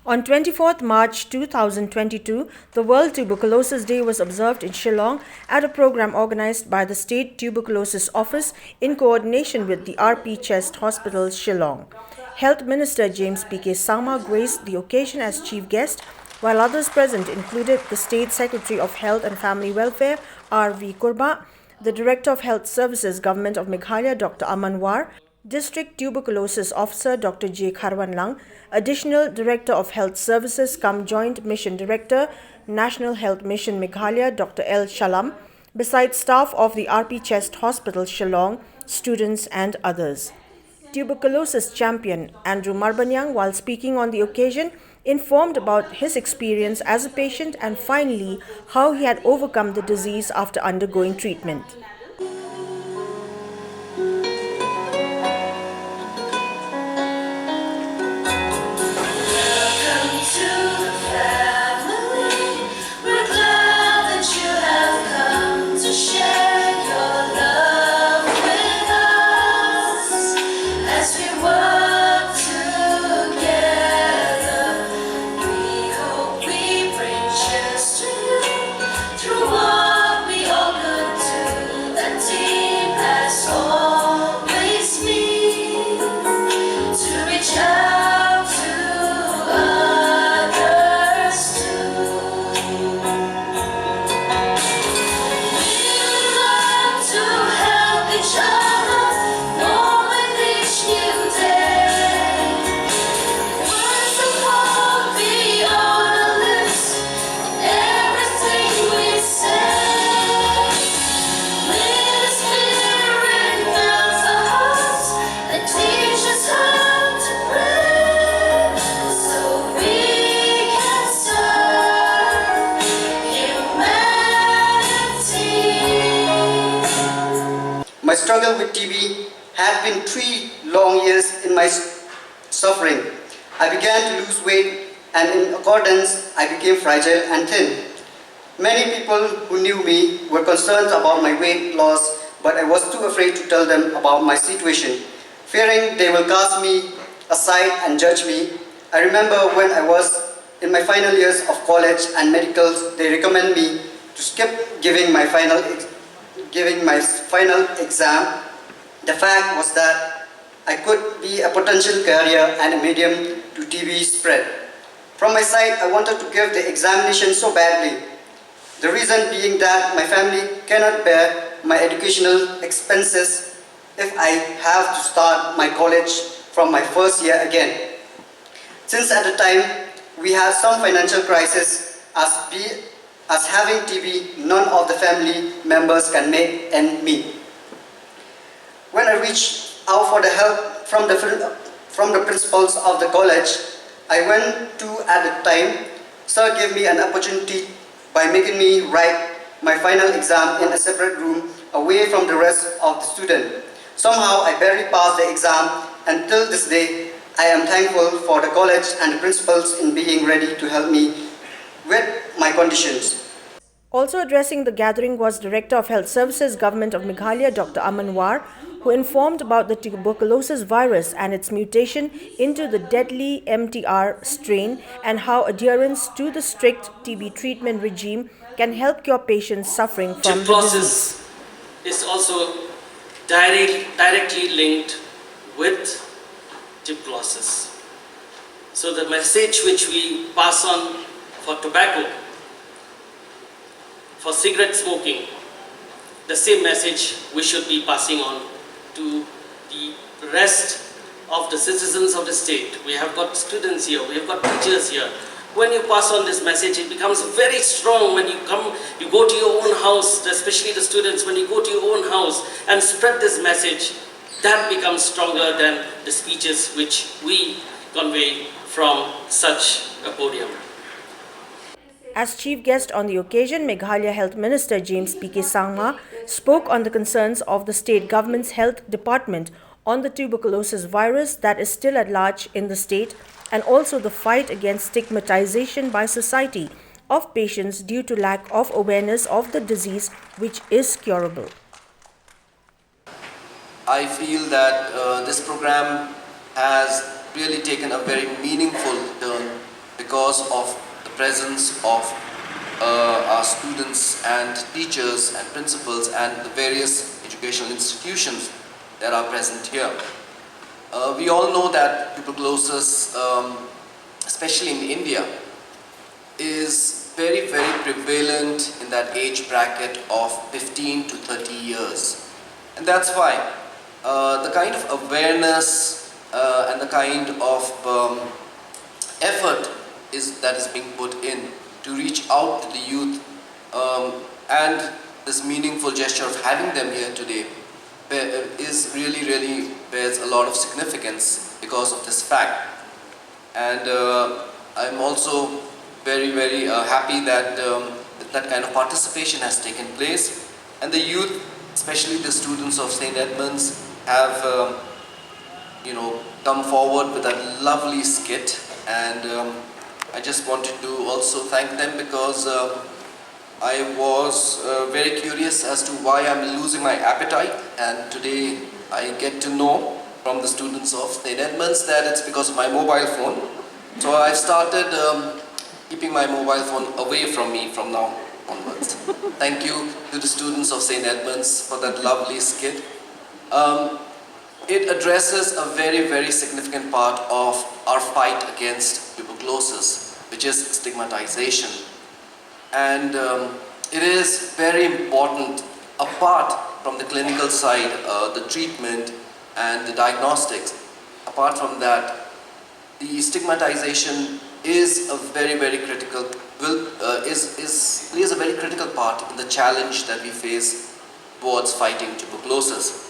On 24th March 2022, the World Tuberculosis Day was observed in Shillong at a program organized by the State Tuberculosis Office in coordination with the RP Chest Hospital, Shillong. Health Minister James P.K. SANGMA graced the occasion as chief guest, while others present included the State Secretary of Health and Family Welfare, R.V. KURBAH, the Director of Health Services, Government of Meghalaya, Dr. AMAN, District Tuberculosis Officer Dr. J. KHARWANLANG, Additional Director of Health Services cum Joint Mission Director, National Health Mission Meghalaya Dr. L. CHALLAM, besides staff of the RP Chest Hospital Shillong, students and others. Tuberculosis champion Andrew Marbanyang, while speaking on the occasion, informed about his experience as a patient and finally how he had overcome the disease after undergoing treatment. My struggle with TB had been 3 long years in my suffering. I began to lose weight and in accordance I became fragile and thin. Many people who knew me were concerned about my weight loss, but I was too afraid to tell them about my situation, fearing they will cast me aside and judge me. I remember when I was in my final years of college and medicals, they recommended me to skip giving my final exam. The fact was that I could be a potential carrier and a medium to TB spread. From my side, I wanted to give the examination so badly. The reason being that my family cannot bear my educational expenses if I have to start my college from my first year again. Since at the time we had some financial crisis, as having TB, none of the family members can make ends meet. When I reached out for the help from the principals of the college, I went to at the time, Sir gave me an opportunity by making me write my final exam in a separate room away from the rest of the students. Somehow I barely passed the exam, and till this day I am thankful for the college and the principals in being ready to help me with my conditions. Also addressing the gathering was Director of Health Services, Government of Meghalaya, Dr. Aman, who informed about the tuberculosis virus and its mutation into the deadly MTR strain and how adherence to the strict TB treatment regime can help cure patients suffering from the disease. Is also directly linked with tuberculosis. So the message which we pass on for tobacco, for cigarette smoking, the same message we should be passing on to the rest of the citizens of the state. We have got students here, we have got teachers here. When you pass on this message, it becomes very strong when you go to your own house, especially the students, when you go to your own house and spread this message, that becomes stronger than the speeches which we convey from such a podium. As chief guest on the occasion, Meghalaya Health Minister James P.K. SANGMA spoke on the concerns of the state government's health department on the tuberculosis virus that is still at large in the state, and also the fight against stigmatization by society of patients due to lack of awareness of the disease, which is curable. I feel that this program has really taken a very meaningful turn, because of the presence of our students and teachers and principals and the various educational institutions that are present here. We all know that tuberculosis, especially in India, is very, very prevalent in that age bracket of 15 to 30 years. And that's why the kind of awareness and the kind of effort that is being put in to reach out to the youth, and this meaningful gesture of having them here today is really bears a lot of significance because of this fact. And I'm also very happy that that kind of participation has taken place, and the youth, especially the students of St. Edmunds, have come forward with a lovely skit, and I just wanted to also thank them because I was very curious as to why I'm losing my appetite, and today I get to know from the students of St. Edmunds that it's because of my mobile phone. So I've started keeping my mobile phone away from me from now onwards. Thank you to the students of St. Edmunds for that lovely skit. It addresses a very significant part of our fight against tuberculosis, which is stigmatization. And it is very important, apart from the clinical side, the treatment and the diagnostics. Apart from that, the stigmatization is a very critical, plays a very critical part in the challenge that we face towards fighting tuberculosis.